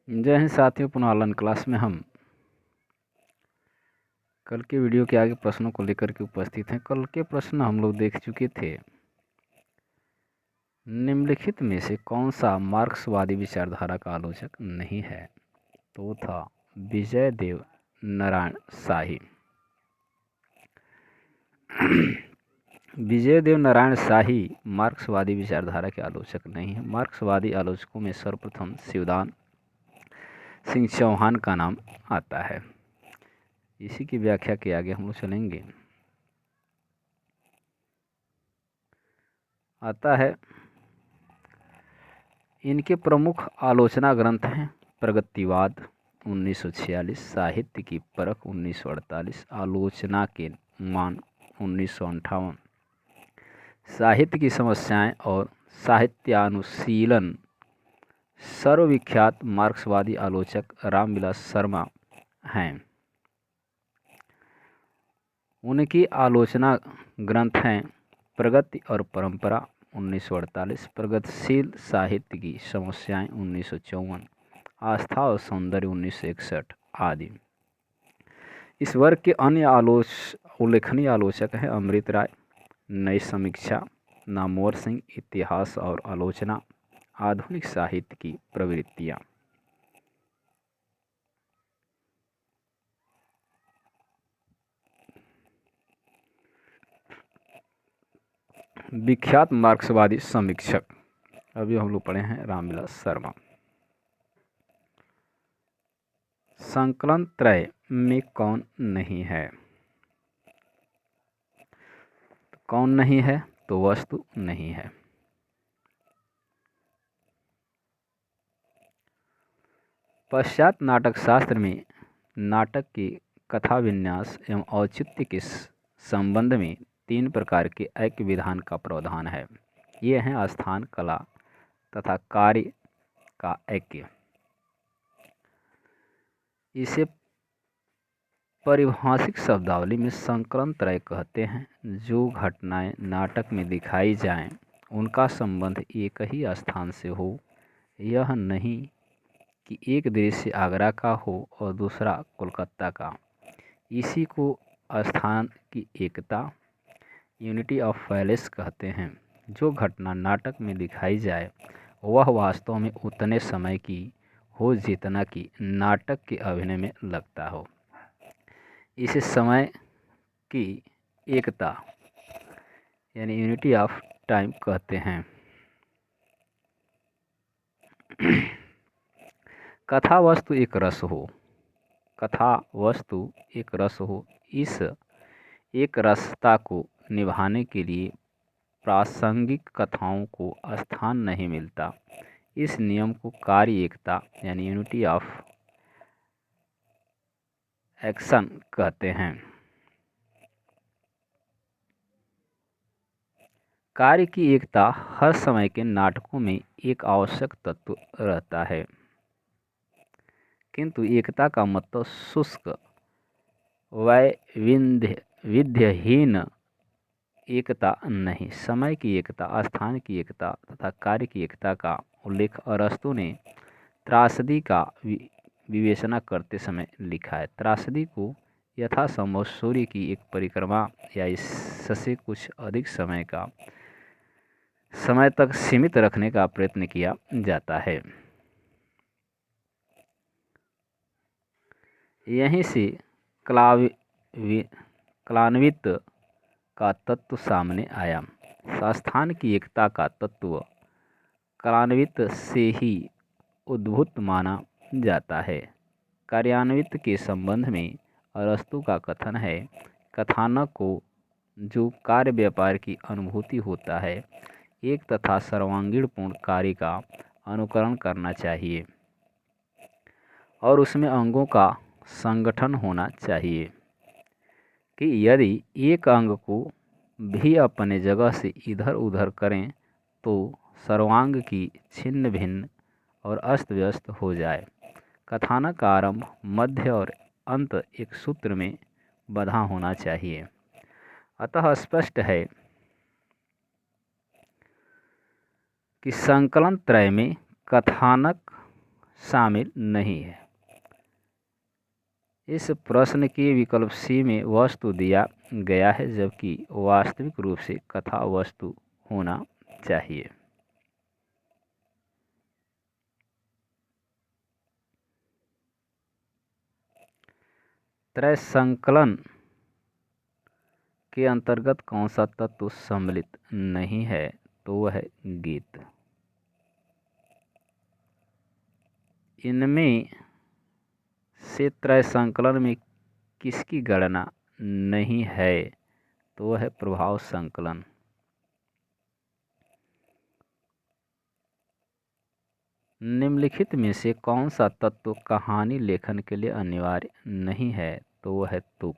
जय हिंद साथियों, पुनः ऑनलाइन क्लास में हम कल के वीडियो के आगे प्रश्नों को लेकर के उपस्थित हैं। कल के प्रश्न हम लोग देख चुके थे। निम्नलिखित में से कौन सा मार्क्सवादी विचारधारा का आलोचक नहीं है? तो वो था विजय देव नारायण शाही। विजय देव नारायण शाही मार्क्सवादी विचारधारा के आलोचक नहीं है। मार्क्सवादी आलोचकों में सर्वप्रथम शिवदान सिंह चौहान का नाम आता है। इसी की व्याख्या के आगे हम लोग चलेंगे। आता है, इनके प्रमुख आलोचना ग्रंथ हैं प्रगतिवाद 1946, साहित्य की परख 1948, आलोचना के मान 1958, साहित्य की समस्याएं और साहित्यानुशीलन। सर्वविख्यात मार्क्सवादी आलोचक रामविलास शर्मा हैं। उनकी आलोचना ग्रंथ हैं प्रगति और परंपरा 1948, प्रगतिशील साहित्य की समस्याएं 1954, आस्था और सौंदर्य 1961 आदि। इस वर्ग के अन्य उल्लेखनीय आलोचक हैं अमृत राय, नई समीक्षा, नामवर सिंह, इतिहास और आलोचना, आधुनिक साहित्य की प्रवृत्तियां। विख्यात मार्क्सवादी समीक्षक अभी हम लोग पढ़े हैं रामविलास शर्मा। संकलन त्रय में कौन नहीं है? कौन नहीं है? तो वस्तु नहीं है। पश्चात नाटक शास्त्र में नाटक की कथा विन्यास एवं औचित्य के संबंध में 3 प्रकार के ऐक्य विधान का प्रावधान है। ये हैं स्थान, कला तथा कार्य का ऐक्य। इसे परिभाषिक शब्दावली में संकलन त्रय कहते हैं। जो घटनाएं नाटक में दिखाई जाएं, उनका संबंध एक ही स्थान से हो। यह नहीं कि एक दृश्य आगरा का हो और दूसरा कोलकाता का। इसी को स्थान की एकता, यूनिटी ऑफ पैलेस कहते हैं। जो घटना नाटक में दिखाई जाए वह वास्तव में उतने समय की हो जितना कि नाटक के अभिनय में लगता हो। इसे समय की एकता यानी यूनिटी ऑफ टाइम कहते हैं। कथा वस्तु एक रस हो। कथा वस्तु एक रस हो। इस एक रसता को निभाने के लिए प्रासंगिक कथाओं को स्थान नहीं मिलता। इस नियम को कार्य एकता यानी यूनिटी ऑफ एक्शन कहते हैं। कार्य की एकता हर समय के नाटकों में एक आवश्यक तत्व रहता है, किंतु एकता का मतलब शुष्क वैविध्यहीन एकता नहीं। समय की एकता, स्थान की एकता तथा कार्य की एकता का उल्लेख अरस्तु ने त्रासदी का विवेचना करते समय लिखा है। त्रासदी को यथासंभव सूर्य की एक परिक्रमा या इससे कुछ अधिक समय तक सीमित रखने का प्रयत्न किया जाता है। यहीं से क्लान्वित का तत्व सामने आया। स्थान की एकता का तत्व क्लान्वित से ही उद्भूत माना जाता है। कार्यान्वित के संबंध में अरस्तु का कथन है, कथानक को जो कार्य व्यापार की अनुभूति होता है, एक तथा सर्वांगीण पूर्ण कार्य का अनुकरण करना चाहिए और उसमें अंगों का संगठन होना चाहिए कि यदि एक अंग को भी अपने जगह से इधर उधर करें तो सर्वांग की छिन्न भिन्न और अस्त व्यस्त हो जाए। कथानक का आरंभ, मध्य और अंत एक सूत्र में बंधा होना चाहिए। अतः स्पष्ट है कि संकलन त्रय में कथानक शामिल नहीं है। इस प्रश्न के विकल्प सी में वस्तु दिया गया है, जबकि वास्तविक रूप से कथा वस्तु होना चाहिए। त्रय संकलन के अंतर्गत कौन सा तत्व सम्मिलित नहीं है? तो वह है गीत। इनमें से त्रय संकलन में किसकी गणना नहीं है? तो वह है प्रभाव संकलन। निम्नलिखित में से कौन सा तत्व कहानी लेखन के लिए अनिवार्य नहीं है? तो वह है तुक।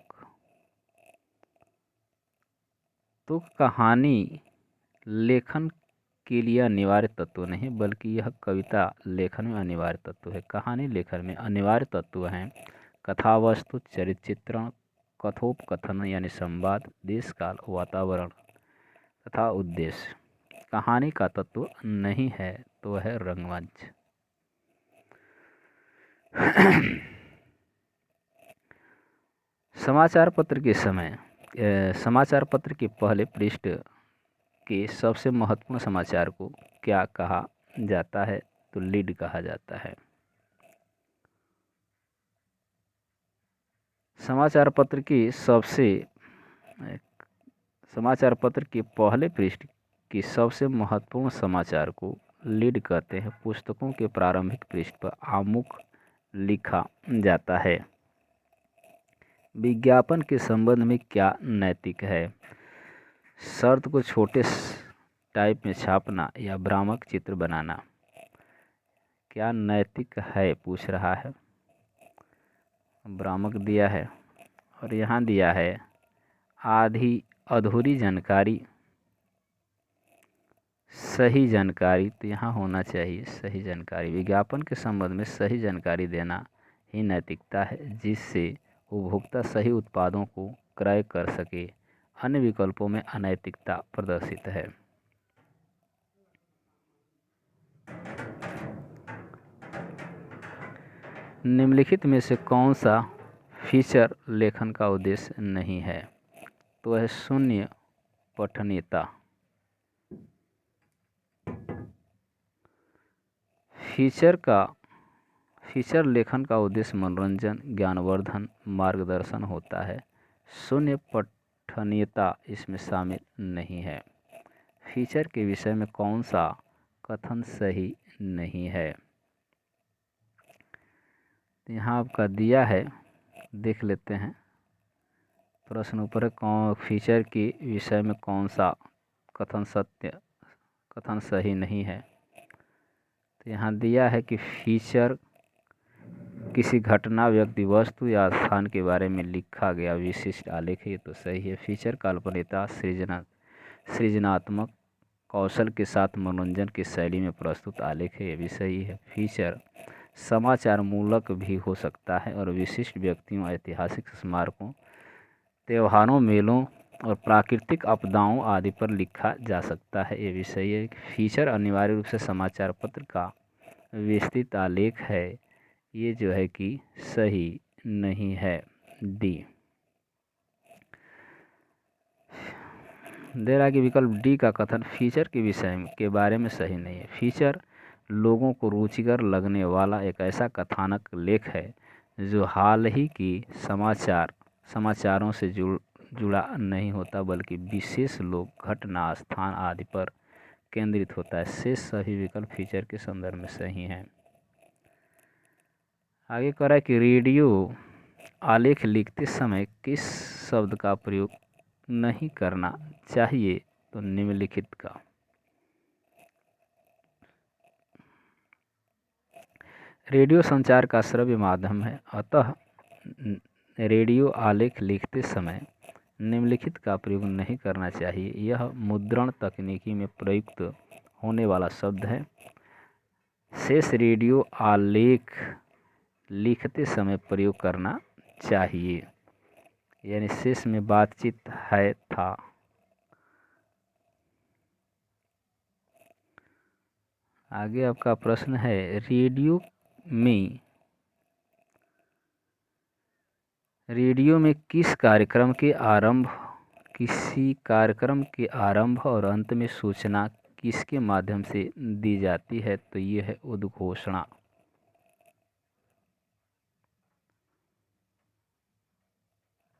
तुक कहानी लेखन के लिए अनिवार्य तत्व नहीं, बल्कि यह कविता लेखन में अनिवार्य तत्व है। कहानी लेखन में अनिवार्य तत्व हैं कथा वस्तु, चरित्र चित्रण, कथोपकथन यानी संवाद, देश काल, वातावरण तथा उद्देश्य। कहानी का तत्व नहीं है तो है रंगमंच। समाचार पत्र के समय समाचार पत्र के पहले पृष्ठ के सबसे महत्वपूर्ण समाचार को क्या कहा जाता है? तो लीड कहा जाता है। समाचार पत्र के पहले पृष्ठ के सबसे महत्वपूर्ण समाचार को लीड कहते हैं। पुस्तकों के प्रारंभिक पृष्ठ पर आमुख लिखा जाता है। विज्ञापन के संबंध में क्या नैतिक है? शर्त को छोटे टाइप में छापना या भ्रामक चित्र बनाना क्या नैतिक है? पूछ रहा है। भ्रामक दिया है और यहाँ दिया है आधी अधूरी जानकारी, सही जानकारी। तो यहाँ होना चाहिए सही जानकारी। विज्ञापन के संबंध में सही जानकारी देना ही नैतिकता है, जिससे उपभोक्ता सही उत्पादों को क्रय कर सके। अन्य विकल्पों में अनैतिकता प्रदर्शित है। निम्नलिखित में से कौन सा फीचर लेखन का उद्देश्य नहीं है? तो है शून्य पठनीयता। फीचर लेखन का उद्देश्य मनोरंजन, ज्ञानवर्धन, मार्गदर्शन होता है। शून्य पठनीयता इसमें शामिल नहीं है। फीचर के विषय में कौन सा कथन सही नहीं है? यहाँ आपका दिया है, देख लेते हैं। प्रश्न ऊपर कौन फीचर के विषय में कौन सा कथन सही नहीं है? तो यहाँ दिया है कि फीचर किसी घटना, व्यक्ति, वस्तु या स्थान के बारे में लिखा गया विशिष्ट आलेख है। तो सही है। फीचर काल्पनिकता, सृजनात्मक कौशल के साथ मनोरंजन की शैली में प्रस्तुत आलेख है। ये भी सही है। फीचर समाचार मूलक भी हो सकता है और विशिष्ट व्यक्तियों, ऐतिहासिक स्मारकों, त्योहारों, मेलों और प्राकृतिक आपदाओं आदि पर लिखा जा सकता है। ये भी सही है। फीचर अनिवार्य रूप से समाचार पत्र का विस्तृत आलेख है। ये जो है कि सही नहीं है। डी दे रहा है कि विकल्प डी का कथन फीचर के विषय के बारे में सही नहीं है। फीचर लोगों को रुचिकर लगने वाला एक ऐसा कथानक लेख है जो हाल ही की समाचारों से जुड़ा नहीं होता, बल्कि विशेष लोग, घटना, स्थान आदि पर केंद्रित होता है। शेष सभी विकल्प फीचर के संदर्भ में सही हैं। आगे कह रहा है कि रेडियो आलेख लिखते समय किस शब्द का प्रयोग नहीं करना चाहिए? तो निम्नलिखित का। रेडियो संचार का श्रव्य माध्यम है, अतः रेडियो आलेख लिखते समय निम्नलिखित का प्रयोग नहीं करना चाहिए। यह मुद्रण तकनीकी में प्रयुक्त होने वाला शब्द है। शेष रेडियो आलेख लिखते समय प्रयोग करना चाहिए, यानी शेष में बातचीत है, था। आगे आपका प्रश्न है रेडियो में किसी कार्यक्रम के आरंभ और अंत में सूचना किसके माध्यम से दी जाती है? तो ये है उद्घोषणा।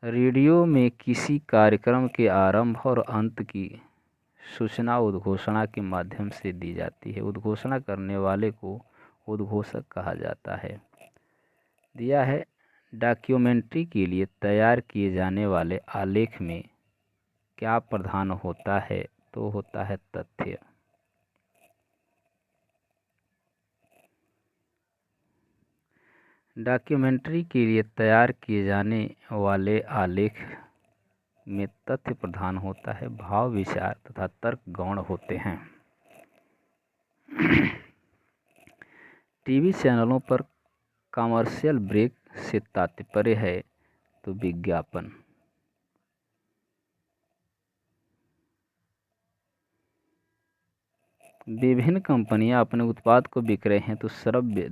रेडियो में किसी कार्यक्रम के आरंभ और अंत की सूचना उद्घोषणा के माध्यम से दी जाती है। उद्घोषणा करने वाले को उद्घोषक कहा जाता है। दिया है डॉक्यूमेंट्री के लिए तैयार किए जाने वाले आलेख में क्या प्रधान होता है? तो होता है तथ्य। डॉक्यूमेंट्री के लिए तैयार किए जाने वाले आलेख में तथ्य प्रधान होता है, भाव, विचार तथा तर्क गौण होते हैं। टीवी चैनलों पर कमर्शियल ब्रेक से तात्पर्य है तो विज्ञापन। विभिन्न कंपनियां अपने उत्पाद को बिक रहे हैं तो श्रव्य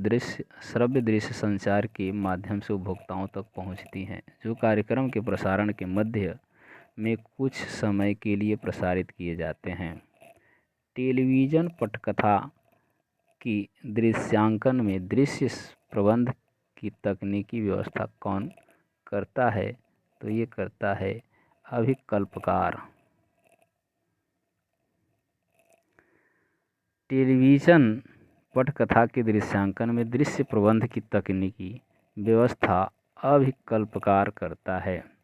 दृश्य संचार के माध्यम से उपभोक्ताओं तक पहुंचती हैं, जो कार्यक्रम के प्रसारण के मध्य में कुछ समय के लिए प्रसारित किए जाते हैं। टेलीविज़न पटकथा की दृश्यांकन में दृश्य प्रबंध की तकनीकी व्यवस्था कौन करता है? तो ये करता है अभिकल्पकार। टेलीविज़न पटकथा के दृश्यांकन में दृश्य प्रबंध की तकनीकी व्यवस्था अभिकल्पकार करता है।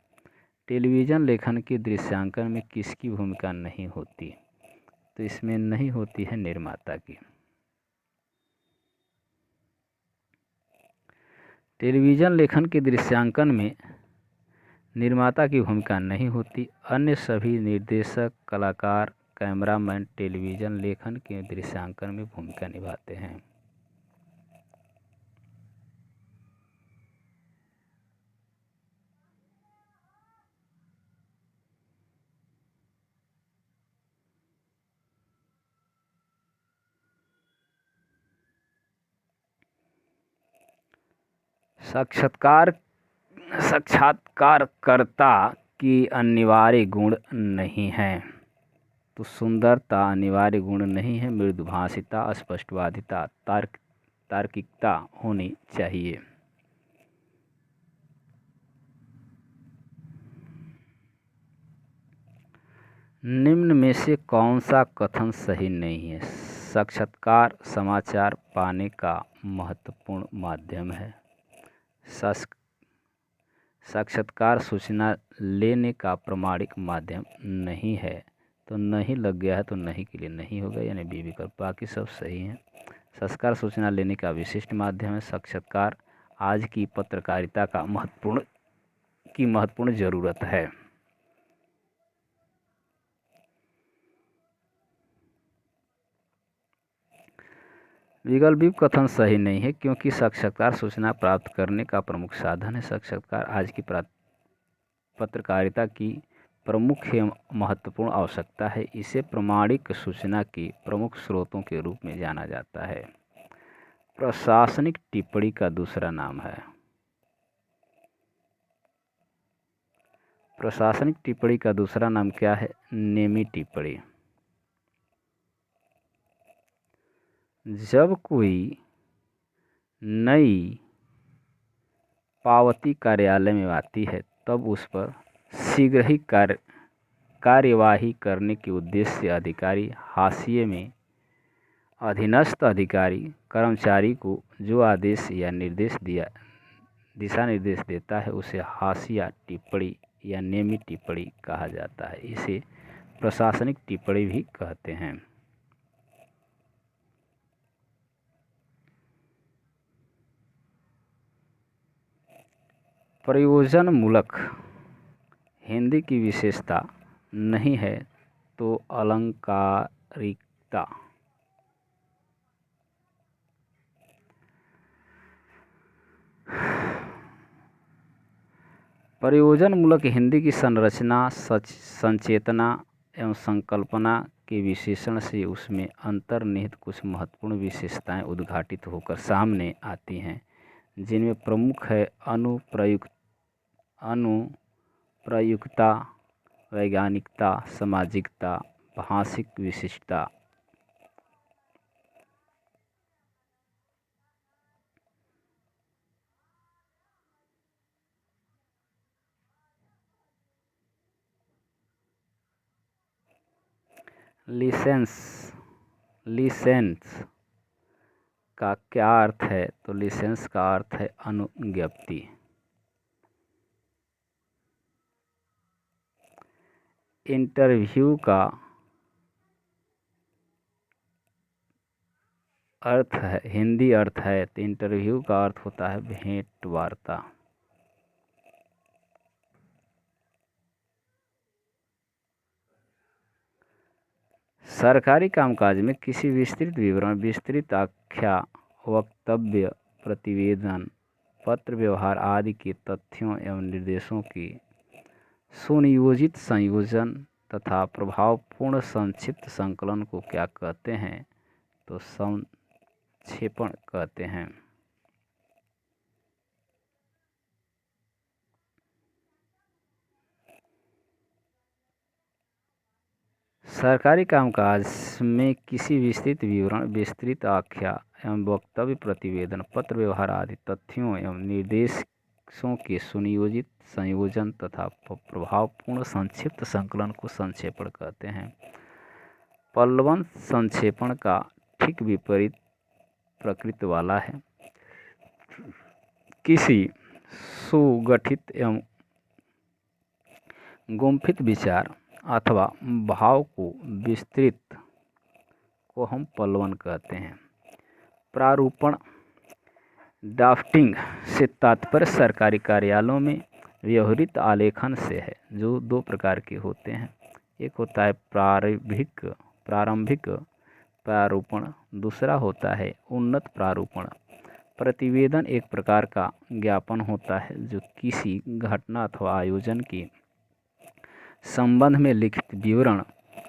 टेलीविज़न लेखन के दृश्यांकन में किसकी भूमिका नहीं होती? तो इसमें नहीं होती है निर्माता की। टेलीविज़न लेखन के दृश्यांकन में निर्माता की भूमिका नहीं होती। अन्य सभी निर्देशक, कलाकार, कैमरामैन टेलीविज़न लेखन के दृश्यांकन में भूमिका निभाते हैं। साक्षात्कारकर्ता की अनिवार्य गुण नहीं है। तो सुंदरता अनिवार्य गुण नहीं है। मृदुभाषिता, स्पष्टवादिता, तार्किकता होनी चाहिए। निम्न में से कौन सा कथन सही नहीं है? साक्षात्कार समाचार पाने का महत्वपूर्ण माध्यम है। साक्षात्कार सूचना लेने का प्रमाणिक माध्यम नहीं है। तो नहीं लग गया है तो नहीं के लिए नहीं होगा, यानी बी विकल्प। बाकी सब सही हैं। साक्षात्कार सूचना लेने का विशिष्ट माध्यम है। साक्षात्कार आज की पत्रकारिता का महत्वपूर्ण ज़रूरत है। विकल्प बी कथन सही नहीं है, क्योंकि साक्षात्कार सूचना प्राप्त करने का प्रमुख साधन है। साक्षात्कार आज की पत्रकारिता की प्रमुख एवं महत्वपूर्ण आवश्यकता है। इसे प्रामाणिक सूचना के प्रमुख स्रोतों के रूप में जाना जाता है। प्रशासनिक टिप्पणी का दूसरा नाम है। प्रशासनिक टिप्पणी का दूसरा नाम क्या है? नेमी टिप्पणी। जब कोई नई पावती कार्यालय में आती है तब उस पर शीघ्र ही कार्यवाही करने के उद्देश्य से अधिकारी हाशिए में अधीनस्थ अधिकारी कर्मचारी को जो आदेश या दिशा निर्देश देता है उसे हाशिया टिप्पणी या नेमी टिप्पणी कहा जाता है। इसे प्रशासनिक टिप्पणी भी कहते हैं। प्रयोजनमूलक हिंदी की विशेषता नहीं है तो अलंकारिकता। प्रयोजनमूलक हिंदी की संरचना, संचेतना एवं संकल्पना के विशेषण से उसमें अंतर्निहित कुछ महत्वपूर्ण विशेषताएं उद्घाटित होकर सामने आती हैं, जिनमें प्रमुख है अनुप्रयुक्तता, वैज्ञानिकता, सामाजिकता, भाषिक विशिष्टता। लिसेंस का क्या अर्थ है? तो लिसेंस का अर्थ है अनुज्ञप्ति। इंटरव्यू का अर्थ है, हिंदी अर्थ है तो इंटरव्यू का अर्थ होता है भेंट वार्ता। सरकारी कामकाज में किसी विस्तृत विवरण, विस्तृत आख्या, वक्तव्य, प्रतिवेदन, पत्र व्यवहार आदि के तथ्यों एवं निर्देशों की सुनियोजित संयोजन तथा प्रभावपूर्ण संक्षिप्त संकलन को क्या कहते हैं? तो संक्षेपण कहते हैं। सरकारी कामकाज में किसी विस्तृत विवरण, विस्तृत आख्या एवं वक्तव्य, प्रतिवेदन, पत्र व्यवहार आदि तथ्यों एवं निर्देशों के सुनियोजित संयोजन तथा प्रभावपूर्ण संक्षिप्त संकलन को संक्षेपण कहते हैं। पल्लवन संक्षेपण का ठीक विपरीत प्रकृति वाला है। किसी सुगठित एवं गुम्फित विचार अथवा भाव को विस्तृत को हम पल्लवन कहते हैं। प्रारूपण, ड्राफ्टिंग से तात्पर्य सरकारी कार्यालयों में व्यवहृत आलेखन से है, जो दो प्रकार के होते हैं। एक होता है प्रारंभिक प्रारूपण, दूसरा होता है उन्नत प्रारूपण। प्रतिवेदन एक प्रकार का ज्ञापन होता है जो किसी घटना अथवा आयोजन के संबंध में लिखित विवरण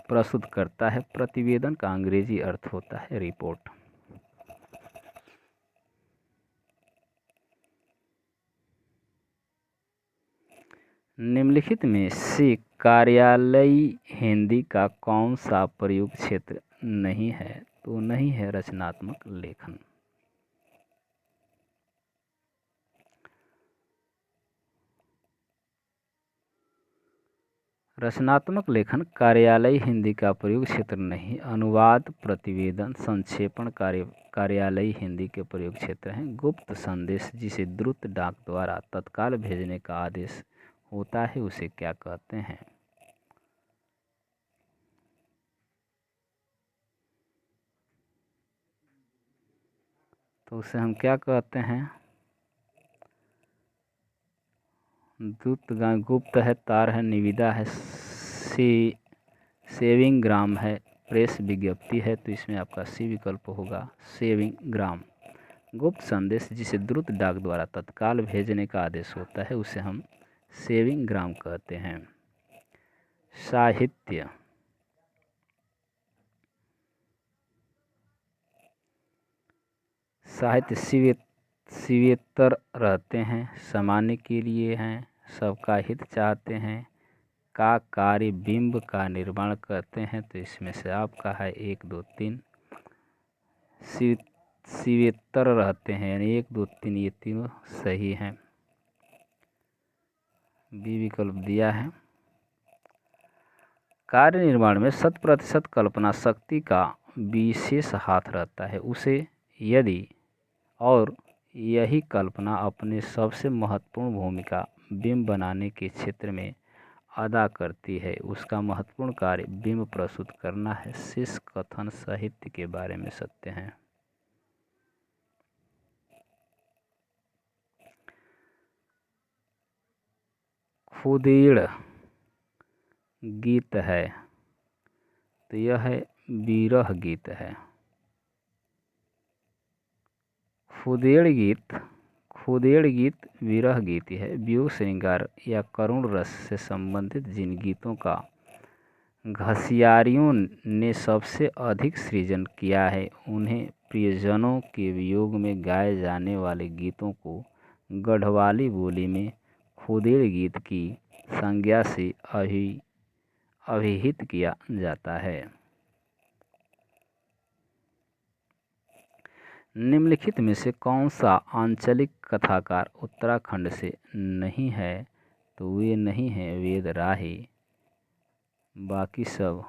प्रस्तुत करता है। प्रतिवेदन का अंग्रेजी अर्थ होता है रिपोर्ट। निम्नलिखित में से कार्यालयी हिंदी का कौन सा प्रयोग क्षेत्र नहीं है? तो नहीं है रचनात्मक लेखन। रचनात्मक लेखन कार्यालयी हिंदी का प्रयोग क्षेत्र नहीं। अनुवाद, प्रतिवेदन, संक्षेपण कार्यालयी हिंदी के प्रयोग क्षेत्र हैं। गुप्त संदेश, जिसे द्रुत डाक द्वारा तत्काल भेजने का आदेश होता है, उसे क्या कहते हैं? तो उसे हम क्या कहते हैं? गुप्त है, तार है, निविदा है, सेविंग ग्राम है, प्रेस विज्ञप्ति है, तो इसमें आपका सी विकल्प होगा, सेविंग ग्राम। गुप्त संदेश जिसे द्रुत डाक द्वारा तत्काल भेजने का आदेश होता है, उसे हम सेविंग ग्राम कहते हैं। साहित्य, शिवेतर रहते हैं, सामान्य के लिए हैं, सबका हित चाहते हैं, का कार्य बिंब का निर्माण करते हैं, तो इसमें से आपका है 1, 2, 3। शिवेतर रहते हैं यानी 1, 2, 3 ये तीनों सही हैं। बी विकल्प दिया है। कार्य निर्माण में 100% कल्पना शक्ति का विशेष हाथ रहता है। उसे यदि और यही कल्पना अपने सबसे महत्वपूर्ण भूमिका बिंब बनाने के क्षेत्र में अदा करती है, उसका महत्वपूर्ण कार्य बिंब प्रस्तुत करना है। शेष कथन साहित्य के बारे में सत्य हैं। खुदेड़ गीत है, तो यह है विरह गीत है। खुदेड़ गीत विरह गीत है। वियोग, श्रृंगार या करुण रस से संबंधित जिन गीतों का घसियारियों ने सबसे अधिक सृजन किया है। उन्हें प्रियजनों के वियोग में गाए जाने वाले गीतों को गढ़वाली बोली में खुदेड़ गीत की संज्ञा से अभिहित किया जाता है। निम्नलिखित में से कौन सा आंचलिक कथाकार उत्तराखंड से नहीं है? तो वे नहीं हैं वेदराही, बाकी सब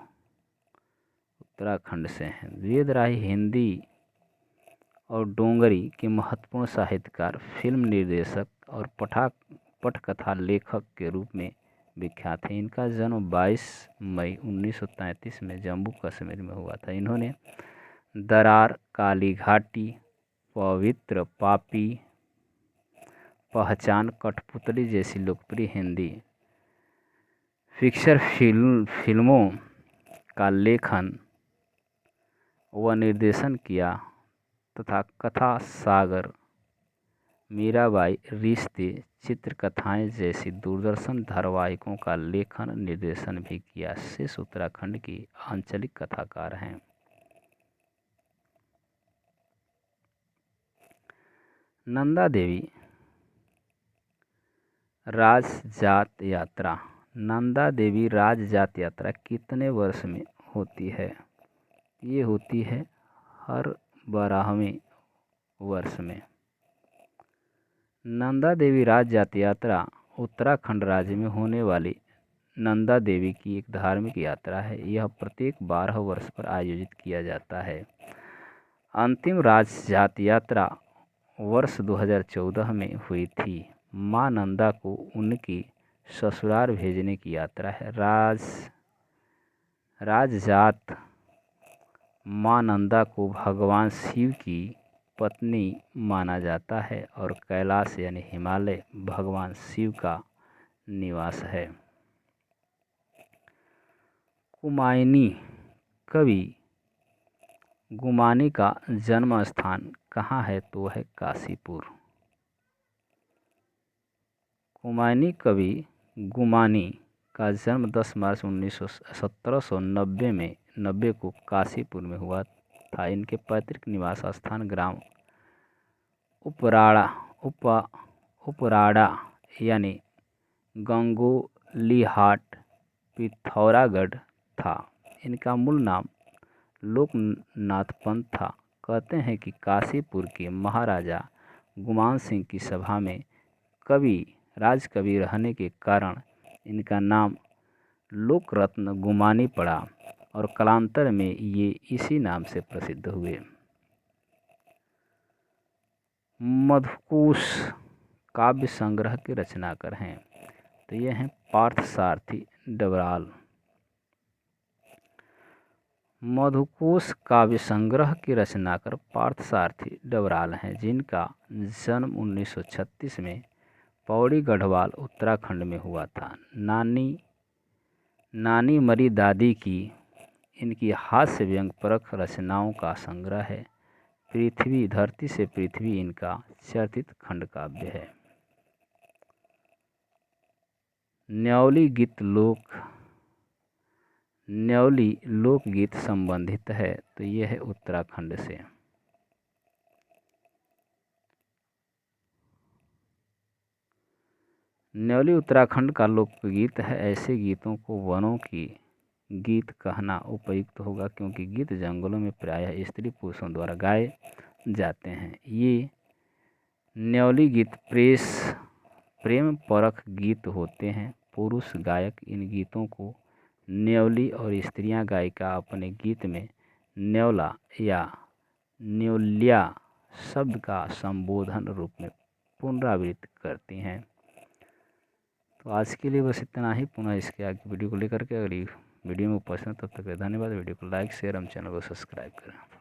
उत्तराखंड से हैं। वेदराही हिंदी और डोंगरी के महत्वपूर्ण साहित्यकार, फिल्म निर्देशक और पटकथा लेखक के रूप में विख्यात हैं। इनका जन्म 22 मई 1933 में जम्मू कश्मीर में हुआ था। इन्होंने दरार, काली घाटी, पवित्र पापी, पहचान, कठपुतली जैसी लोकप्रिय हिंदी फीचर फिल्मों का लेखन व निर्देशन किया तथा कथा सागर, मीराबाई, रिश्ते, चित्रकथाएं जैसी दूरदर्शन धारावाहिकों का लेखन निर्देशन भी किया। शेष उत्तराखंड की आंचलिक कथाकार हैं। नंदा देवी राजजात यात्रा। नंदा देवी राजजात यात्रा कितने वर्ष में होती है? ये होती है हर 12वें वर्ष में। नंदा देवी राजजात यात्रा उत्तराखंड राज्य में होने वाली नंदा देवी की एक धार्मिक यात्रा है। यह प्रत्येक 12 वर्ष पर आयोजित किया जाता है। अंतिम राजजात यात्रा वर्ष 2014 में हुई थी। मां नंदा को उनकी ससुराल भेजने की यात्रा है। राजजात मां नंदा को भगवान शिव की पत्नी माना जाता है और कैलाश यानी हिमालय भगवान शिव का निवास है। कुमायूनी कवि गुमानी का जन्म स्थान कहाँ है? तो है काशीपुर। कुमायूनी कवि गुमानी का जन्म 10 मार्च 1790 को काशीपुर में हुआ था। इनके पैतृक निवास स्थान ग्राम उपराड़ा यानी गंगोलीहाट, पिथौरागढ़ था। इनका मूल नाम लोकनाथ पंत था। कहते हैं कि काशीपुर के महाराजा गुमान सिंह की सभा में राजकवि रहने के कारण इनका नाम लोकरत्न गुमानी पड़ा और कालांतर में ये इसी नाम से प्रसिद्ध हुए। मधुकोश काव्य संग्रह के रचनाकार हैं। तो ये हैं पार्थसारथी डबराल। मधुकोश काव्य संग्रह के रचनाकार पार्थसारथी डबराल हैं, जिनका जन्म 1936 में पौड़ी गढ़वाल उत्तराखंड में हुआ था। नानी मरी दादी की इनकी हास्य व्यंग्यपरक रचनाओं का संग्रह है। पृथ्वी धरती से पृथ्वी इनका चर्चित खंड काव्य है। न्यौली लोकगीत संबंधित है। तो यह है उत्तराखंड से। न्यौली उत्तराखंड का लोकगीत है। ऐसे गीतों को वनों की गीत कहना उपयुक्त होगा, क्योंकि गीत जंगलों में प्रायः स्त्री पुरुषों द्वारा गाए जाते हैं। ये न्यौली गीत प्रेम परक गीत होते हैं। पुरुष गायक इन गीतों को न्यौली और स्त्रियां गायिका अपने गीत में न्यौला या न्यौल्या शब्द का संबोधन रूप में पुनरावृत्त करती हैं। तो आज के लिए बस इतना ही। पुनः इसके आगे वीडियो को लेकर के अगली वीडियो में पहुँचना, तब तक धन्यवाद। वीडियो को लाइक, शेयर एवं चैनल को सब्सक्राइब करें।